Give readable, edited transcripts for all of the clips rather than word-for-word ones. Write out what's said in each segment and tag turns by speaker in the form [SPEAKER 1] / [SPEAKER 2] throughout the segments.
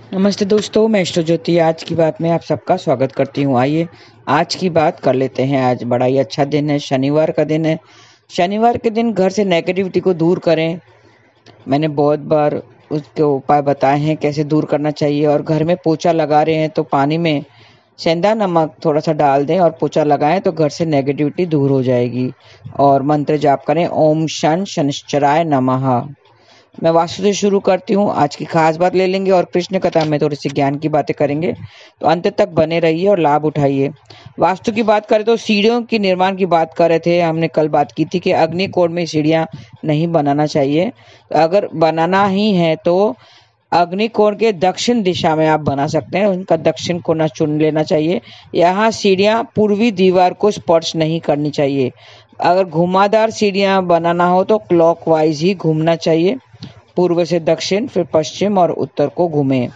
[SPEAKER 1] नमस्ते दोस्तों, मैं इष्ट ज्योति आज की बात में आप सबका स्वागत करती हूँ। आइए आज की बात कर लेते हैं। आज बड़ा ही अच्छा दिन है, शनिवार का दिन है। शनिवार के दिन घर से नेगेटिविटी को दूर करें। मैंने बहुत बार उसके उपाय बताए हैं कैसे दूर करना चाहिए। और घर में पोछा लगा रहे हैं तो पानी में सेंधा नमक थोड़ा सा डाल दें और पोछा लगाएं तो घर से नेगेटिविटी दूर हो जाएगी। और मंत्र जाप करें, ओम शन शनिश्चराय नमः। मैं वास्तु से शुरू करती हूँ। आज की खास बात ले लेंगे और कृष्ण कथा में थोड़ी सी ज्ञान की बातें करेंगे, तो अंत तक बने रहिए और लाभ उठाइए। वास्तु की बात करें तो सीढ़ियों की निर्माण की बात कर रहे थे। हमने कल बात की थी कि अग्निकोण में सीढ़ियां नहीं बनाना चाहिए। तो अगर बनाना ही है तो अग्निकोण के दक्षिण दिशा में आप बना सकते हैं। उनका दक्षिण कोना चुन लेना चाहिए। यहाँ सीढ़ियां पूर्वी दीवार को स्पर्श नहीं करनी चाहिए। अगर घुमावदार सीढ़ियां बनाना हो तो क्लॉकवाइज ही घूमना चाहिए। पूर्व से दक्षिण, फिर पश्चिम और उत्तर को घूमें।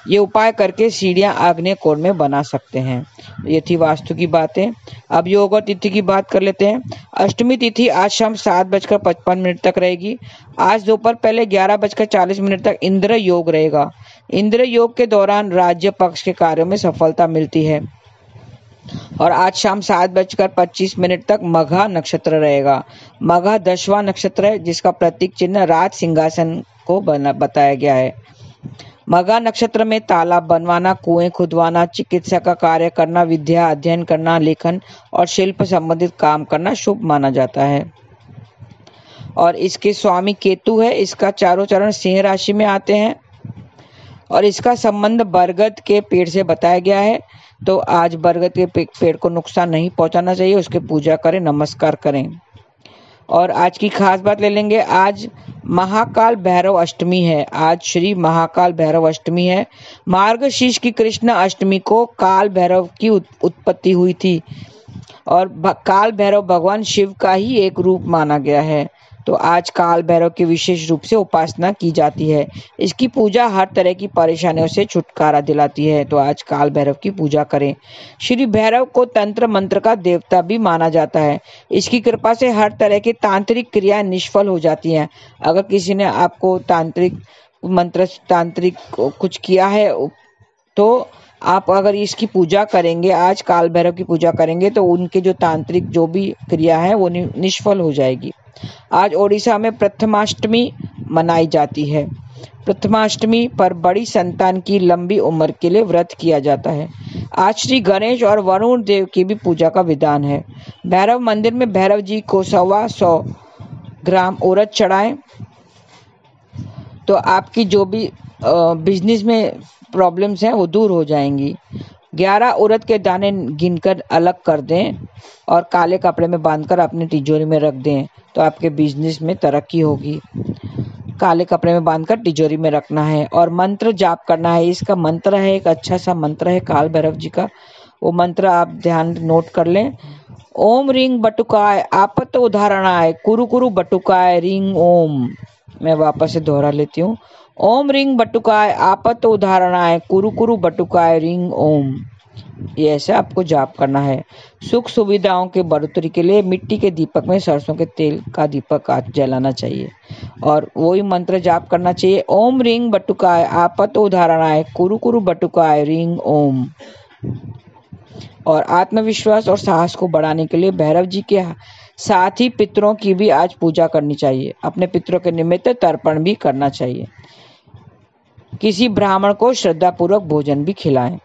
[SPEAKER 1] ये उपाय करके सीढ़ियां आग्नेय कोण में बना सकते हैं। ये थी वास्तु की बातें। अब योग और तिथि की बात कर लेते हैं। अष्टमी तिथि आज शाम 7:55 तक रहेगी। आज दोपहर पहले 11:40 तक इंद्र योग रहेगा। इंद्र योग के दौरान राज्य पक्ष के कार्यों में सफलता मिलती है। और आज शाम 7:25 तक मघा नक्षत्र रहेगा। मघा 10वां नक्षत्र है, जिसका प्रतीक चिन्ह राज सिंहासन को बताया गया है। मघा नक्षत्र में तालाब बनवाना, कुएं खुदवाना, चिकित्सा का कार्य करना, विद्या अध्ययन करना, लेखन और शिल्प संबंधित काम करना शुभ माना जाता है। और इसके स्वामी केतु है। इसका चारों चरण सिंह राशि में आते हैं और इसका संबंध बरगद के पेड़ से बताया गया है। तो आज बरगद के पेड़ को नुकसान नहीं पहुंचाना चाहिए, उसकी पूजा करें, नमस्कार करें। और आज की खास बात ले लेंगे। आज महाकाल भैरव अष्टमी है। आज श्री महाकाल भैरव अष्टमी है। मार्गशीर्ष की कृष्ण अष्टमी को काल भैरव की उत्पत्ति हुई थी और काल भैरव भगवान शिव का ही एक रूप माना गया है। तो आज काल भैरव की विशेष रूप से उपासना की जाती है। इसकी पूजा हर तरह की परेशानियों से छुटकारा दिलाती है। तो आज काल भैरव की पूजा करें। श्री भैरव को तंत्र मंत्र का देवता भी माना जाता है। इसकी कृपा से हर तरह की तांत्रिक क्रियाएं निष्फल हो जाती हैं। अगर किसी ने आपको तांत्रिक कुछ किया है तो आप अगर इसकी पूजा करेंगे, आज काल भैरव की पूजा करेंगे, तो उनके जो तांत्रिक जो भी क्रिया है वो निष्फल हो जाएगी। आज ओडिशा में प्रथमाष्टमी मनाई जाती है। प्रथमाष्टमी पर बड़ी संतान की लंबी उम्र के लिए व्रत किया जाता है। आज श्री गणेश और वरुण देव की भी पूजा का विधान है। भैरव मंदिर में भैरव जी को 125 ग्राम उड़द चढ़ाएं तो आपकी जो भी बिजनेस में प्रॉब्लम्स हैं वो दूर हो जाएंगी। 11 उड़द के दाने गिनकर अलग कर दें और काले कपड़े में बांधकर अपनी तिजोरी में रख दें तो आपके बिजनेस में तरक्की होगी। काले कपड़े में बांधकर तिजोरी में रखना है और मंत्र जाप करना है। इसका मंत्र है, एक अच्छा सा मंत्र है काल भैरव जी का। वो मंत्र आप ध्यान नोट कर लें। ओम रिंग बटुकाय आपत उदाहरणाय कुरु कुरु बटुकाय रिंग ओम। मैं वापस से दोहरा लेती हूँ। ओम रिंग बटुकाय आपत उदाहरणाय कुरु कुरु बटुकाय रिंग ओम। ये ऐसा आपको जाप करना है। सुख सुविधाओं के बढ़ोतरी के लिए मिट्टी के दीपक में सरसों के तेल का दीपक जलाना चाहिए और वही मंत्र जाप करना चाहिए। ओम रिंग बटुकाय आपत उदाहरणाय कुरु कुरु बटुकाय रिंग ओम। और आत्मविश्वास और साहस को बढ़ाने के लिए भैरव जी के साथ ही पितरों की भी आज पूजा करनी चाहिए। अपने पितरों के निमित्त तर्पण भी करना चाहिए। किसी ब्राह्मण को श्रद्धापूर्वक भोजन भी खिलाएं।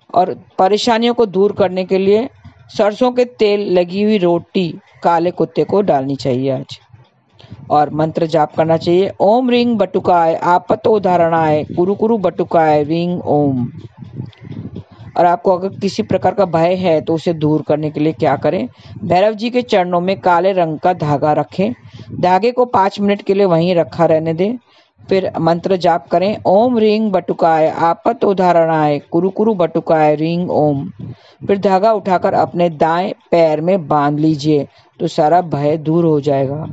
[SPEAKER 1] और परेशानियों को दूर करने के लिए सरसों के तेल लगी हुई रोटी काले कुत्ते को डालनी चाहिए आज। और मंत्र जाप करना चाहिए। ओम रिंग बटुकाय आपत उदाहरणाय कुरु कुरु बटुकाय रिंग ओम। और आपको अगर किसी प्रकार का भय है तो उसे दूर करने के लिए क्या करें? भैरव जी के चरणों में काले रंग का धागा रखें। धागे को 5 मिनट के लिए वहीं रखा रहने दें। फिर मंत्र जाप करें। ओम रिंग बटुकाय आपत उदाहरणाय कुरु कुरु बटुकाय रिंग ओम। फिर धागा उठाकर अपने दाएं पैर में बांध लीजिए तो सारा भय दूर हो जाएगा।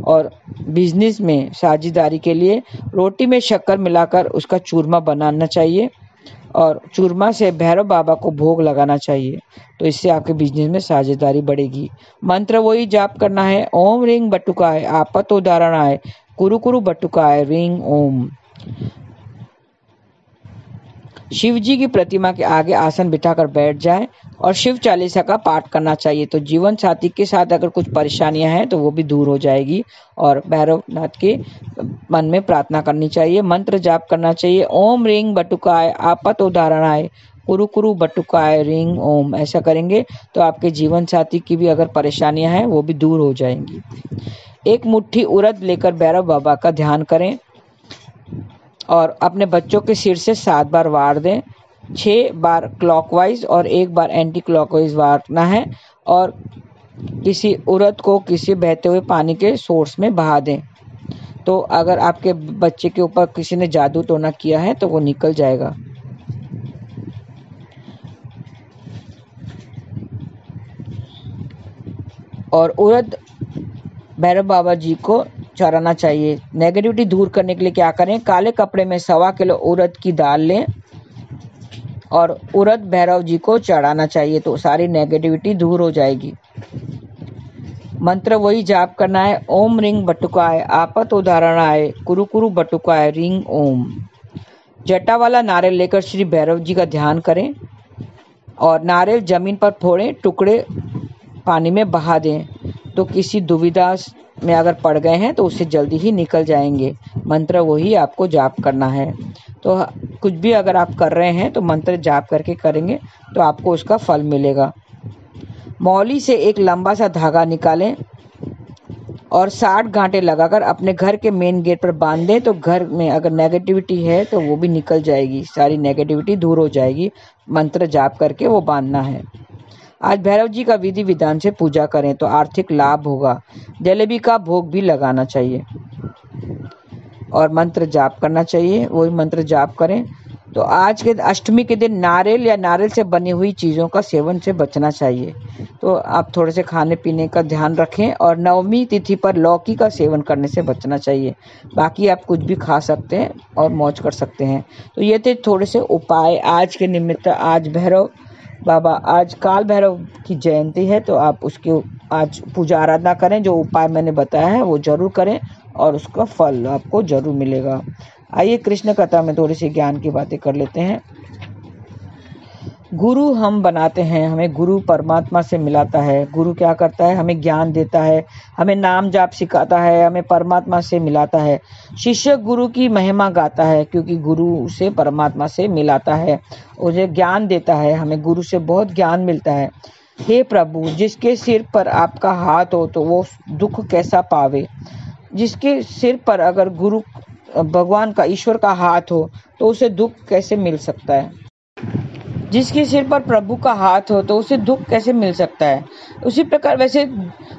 [SPEAKER 1] और बिजनेस में साझेदारी के लिए रोटी में शक्कर मिलाकर उसका चूरमा बनाना चाहिए और चूरमा से भैरव बाबा को भोग लगाना चाहिए। तो इससे आपके बिजनेस में साझेदारी बढ़ेगी। मंत्र वही जाप करना है। ओम रिंग बटुकाय आपत उदाहरणाय कुरु कुरु बटुकाय रिंग ओम। शिव जी की प्रतिमा के आगे आसन बिठाकर बैठ जाएं और शिव चालीसा का पाठ करना चाहिए। तो जीवन साथी के साथ अगर कुछ परेशानियां हैं तो वो भी दूर हो जाएगी। और भैरवनाथ के मन में प्रार्थना करनी चाहिए, मंत्र जाप करना चाहिए। ओम रींग बटुकाय आपत उदाहरणाय कुरु कुरु बटुकाय रींग ओम। ऐसा करेंगे तो आपके जीवन साथी की भी अगर परेशानियां हैं वो भी दूर हो जाएंगी। एक मुट्ठी उड़द लेकर भैरव बाबा का ध्यान करें और अपने बच्चों के सिर से 7 बार वार दें। 6 बार क्लॉकवाइज और 1 बार एंटी क्लॉकवाइज वारना है। और किसी उड़द को किसी बहते हुए पानी के सोर्स में बहा दें। तो अगर आपके बच्चे के ऊपर किसी ने जादू टोना किया है तो वो निकल जाएगा। और उड़द भैरव बाबा जी को चढ़ाना चाहिए। नेगेटिविटी दूर करने के लिए क्या करें, काले कपड़े में 1.25 किलो उड़द की दाल लें और उड़द भैरव जी को चढ़ाना चाहिए, तो सारी नेगेटिविटी दूर हो जाएगी। मंत्र वही जाप करना है, ओम रिंग बटुकाय आपत उदाहरणाय कुरु कुरु बटुकाय रिंग ओम। जटा वाला नारियल लेकर श्री भैरव जी का ध्यान करें और नारियल जमीन पर फोड़ें, टुकड़े पानी में बहा दें। तो किसी दुविधा में अगर पड़ गए हैं तो उससे जल्दी ही निकल जाएंगे। मंत्र वही आपको जाप करना है। तो कुछ भी अगर आप कर रहे हैं तो मंत्र जाप करके करेंगे तो आपको उसका फल मिलेगा। मौली से एक लंबा सा धागा निकालें और 60 गांठें लगाकर अपने घर के मेन गेट पर बांध दें। तो घर में अगर नेगेटिविटी है तो वो भी निकल जाएगी, सारी नेगेटिविटी दूर हो जाएगी। मंत्र जाप करके वो बांधना है। आज भैरव जी का विधि विधान से पूजा करें तो आर्थिक लाभ होगा। जलेबी का भोग भी लगाना चाहिए और मंत्र जाप करना चाहिए, वही मंत्र जाप करें। तो आज के अष्टमी के दिन नारियल या नारियल से बनी हुई चीज़ों का सेवन से बचना चाहिए। तो आप थोड़े से खाने पीने का ध्यान रखें। और नवमी तिथि पर लौकी का सेवन करने से बचना चाहिए। बाकी आप कुछ भी खा सकते हैं और मौज कर सकते हैं। तो ये थे थोड़े से उपाय आज के निमित्त। आज भैरव बाबा, आज काल भैरव की जयंती है तो आप उसकी आज पूजा आराधना करें। जो उपाय मैंने बताया है वो जरूर करें और उसका फल आपको जरूर मिलेगा। आइए कृष्ण कथा में थोड़ी सी ज्ञान की बातें कर लेते हैं। गुरु हम बनाते हैं, हमें गुरु परमात्मा से मिलाता है। गुरु क्या करता है, हमें ज्ञान देता है, हमें नाम जाप सिखाता है, हमें परमात्मा से मिलाता है। शिष्य गुरु की महिमा गाता है क्योंकि गुरु से परमात्मा से मिलाता है, उसे ज्ञान देता है। हमें गुरु से बहुत ज्ञान मिलता है। हे प्रभु, जिसके सिर पर आपका हाथ हो तो वो दुख कैसा पावे। जिसके सिर पर अगर गुरु भगवान का, ईश्वर का हाथ हो तो उसे दुख कैसे मिल सकता है। जिसके सिर पर प्रभु का हाथ हो तो उसे दुख कैसे मिल सकता है। उसी प्रकार वैसे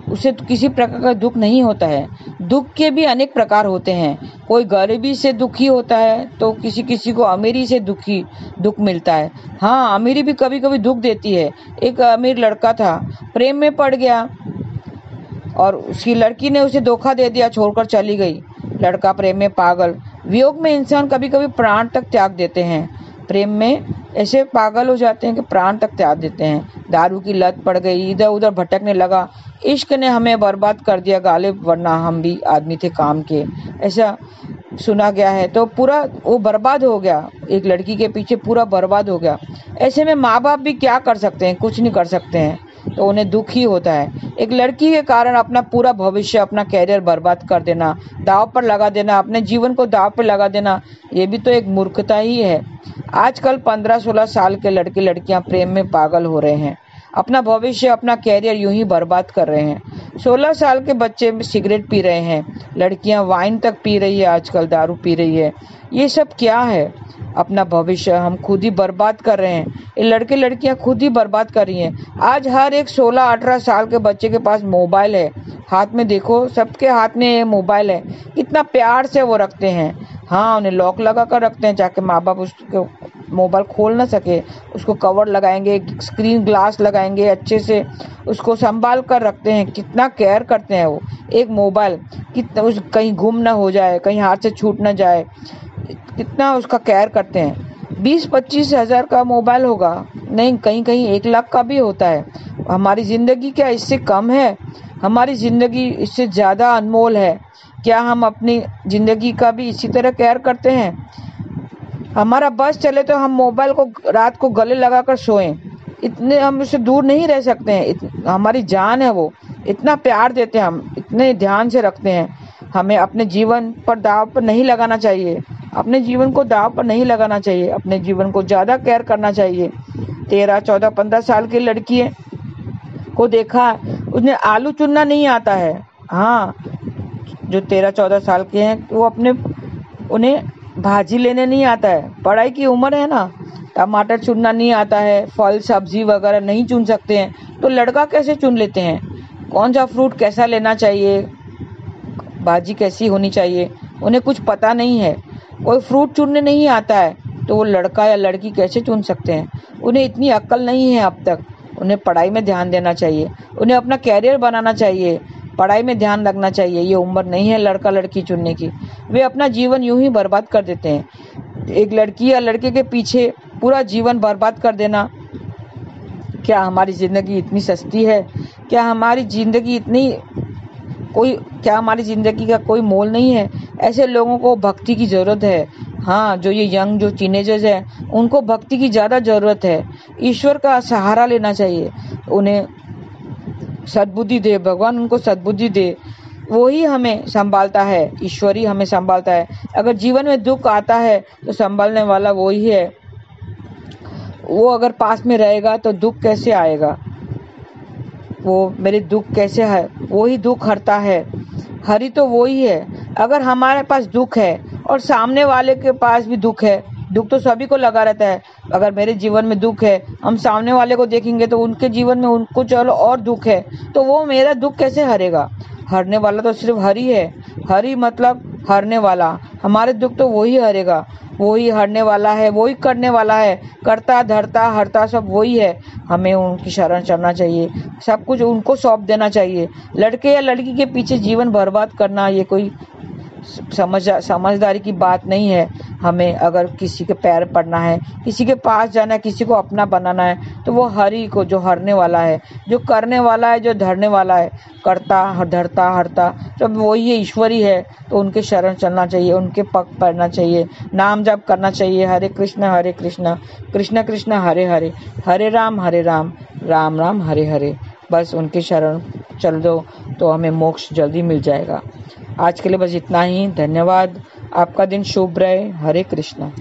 [SPEAKER 1] उसे किसी प्रकार का दुख नहीं होता है। दुख के भी अनेक प्रकार होते हैं। कोई गरीबी से दुखी होता है तो किसी किसी को अमीरी से दुख मिलता है। हाँ, अमीरी भी कभी कभी दुख देती है। एक अमीर लड़का था, प्रेम में पड़ गया और उसकी लड़की ने उसे धोखा दे दिया, छोड़कर चली गई। लड़का प्रेम में पागल। वियोग में इंसान कभी कभी प्राण तक त्याग देते हैं। प्रेम में ऐसे पागल हो जाते हैं कि प्राण तक त्याग देते हैं। दारू की लत पड़ गई, इधर उधर भटकने लगा। इश्क ने हमें बर्बाद कर दिया गालिब, वरना हम भी आदमी थे काम के, ऐसा सुना गया है। तो पूरा वो बर्बाद हो गया, एक लड़की के पीछे पूरा बर्बाद हो गया। ऐसे में माँ बाप भी क्या कर सकते हैं, कुछ नहीं कर सकते हैं, तो उन्हें दुख ही होता है। एक लड़की के कारण अपना पूरा भविष्य, अपना कैरियर बर्बाद कर देना, दाव पर लगा देना, अपने जीवन को दाव पर लगा देना, ये भी तो एक मूर्खता ही है। आजकल 15-16 साल के लड़के लड़कियां प्रेम में पागल हो रहे हैं, अपना भविष्य, अपना कैरियर यूं ही बर्बाद कर रहे हैं। 16 साल के बच्चे सिगरेट पी रहे हैं, लड़कियां वाइन तक पी रही है, आजकल दारू पी रही है। ये सब क्या है? अपना भविष्य हम खुद ही बर्बाद कर रहे हैं। ये लड़के लड़कियां खुद ही बर्बाद कर रही हैं। आज हर एक 16-18 साल के बच्चे के पास मोबाइल है, हाथ में देखो सबके हाथ में मोबाइल है। कितना प्यार से वो रखते हैं। हाँ, उन्हें लॉक लगा कर रखते हैं ताकि माँ बाप उसको मोबाइल खोल ना सके। उसको कवर लगाएंगे, स्क्रीन ग्लास लगाएंगे, अच्छे से उसको संभाल कर रखते हैं। कितना केयर करते हैं वो। एक मोबाइल कितना कहीं गुम ना हो जाए, कहीं हाथ से छूट ना जाए, कितना उसका केयर करते हैं। 20-25 हज़ार का मोबाइल होगा, नहीं कहीं कहीं 1 लाख का भी होता है। हमारी जिंदगी क्या इससे कम है? हमारी जिंदगी इससे ज्यादा अनमोल है। क्या हम अपनी जिंदगी का भी इसी तरह केयर करते हैं? हमारा बस चले तो हम मोबाइल को रात को गले लगाकर सोएं, इतने हम उससे दूर नहीं रह सकते हैं। हमारी जान है वो, इतना प्यार देते हैं, हम इतने ध्यान से रखते हैं। हमें अपने जीवन पर दाव पर नहीं लगाना चाहिए, अपने जीवन को दाव पर नहीं लगाना चाहिए, अपने जीवन को ज़्यादा केयर करना चाहिए। 13, 14, 15 साल की लड़की को देखा, उन्हें आलू चुनना नहीं आता है। हाँ, जो 13, 14 साल के हैं वो उन्हें भाजी लेने नहीं आता है। पढ़ाई की उम्र है ना, टमाटर चुनना नहीं आता है, फल सब्जी वगैरह नहीं चुन सकते हैं, तो लड़का कैसे चुन लेते हैं? कौन सा फ्रूट कैसा लेना चाहिए, भाजी कैसी होनी चाहिए, उन्हें कुछ पता नहीं है। कोई फ्रूट चुनने नहीं आता है तो वो लड़का या लड़की कैसे चुन सकते हैं? उन्हें इतनी अक्ल नहीं है अब तक। उन्हें पढ़ाई में ध्यान देना चाहिए, उन्हें अपना कैरियर बनाना चाहिए, पढ़ाई में ध्यान रखना चाहिए। ये उम्र नहीं है लड़का लड़की चुनने की। वे अपना जीवन यूं ही बर्बाद कर देते हैं। एक लड़की या लड़के के पीछे पूरा जीवन बर्बाद कर देना, क्या हमारी ज़िंदगी इतनी सस्ती है? क्या हमारी ज़िंदगी का कोई मोल नहीं है? ऐसे लोगों को भक्ति की ज़रूरत है। हाँ, जो ये यंग जो टीनेजर्स हैं, उनको भक्ति की ज़्यादा ज़रूरत है। ईश्वर का सहारा लेना चाहिए, उन्हें सद्बुद्धि दे, भगवान उनको सद्बुद्धि दे। वो ही हमें संभालता है, ईश्वर ही हमें संभालता है। अगर जीवन में दुख आता है तो संभालने वाला वो ही है। वो अगर पास में रहेगा तो दुख कैसे आएगा? वो मेरे दुख कैसे है? वो ही दुख हरता है। हरि तो वो ही है। अगर हमारे पास दुख है और सामने वाले के पास भी दुख है, दुख तो सभी को लगा रहता है। अगर मेरे जीवन में दुख है, हम सामने वाले को देखेंगे तो उनके जीवन में उनको चलो और दुख है, तो वो मेरा दुख कैसे हरेगा? हरने वाला तो सिर्फ हरि है। हरि मतलब हरने वाला। हमारे दुख तो वही हरेगा, वही हरने वाला है, वही करने वाला है। करता धरता हरता सब वही है। हमें उनकी शरण चलना चाहिए, सब कुछ उनको सौंप देना चाहिए। लड़के या लड़की के पीछे जीवन बर्बाद करना ये कोई समझदारी की बात नहीं है। हमें अगर किसी के पैर पड़ना है, किसी के पास जाना है, किसी को अपना बनाना है, तो वो हरि को, जो हरने वाला है, जो करने वाला है, जो धरने वाला है, करता धरता हरता जब वही है, ईश्वरी है, तो उनके शरण चलना चाहिए, उनके पग पड़ना चाहिए, नाम जप करना चाहिए। हरे कृष्ण कृष्ण कृष्ण हरे हरे, हरे राम राम राम हरे हरे। बस उनके शरण चल दो तो हमें मोक्ष जल्दी मिल जाएगा। आज के लिए बस इतना ही। धन्यवाद। आपका दिन शुभ रहे। हरे कृष्णा।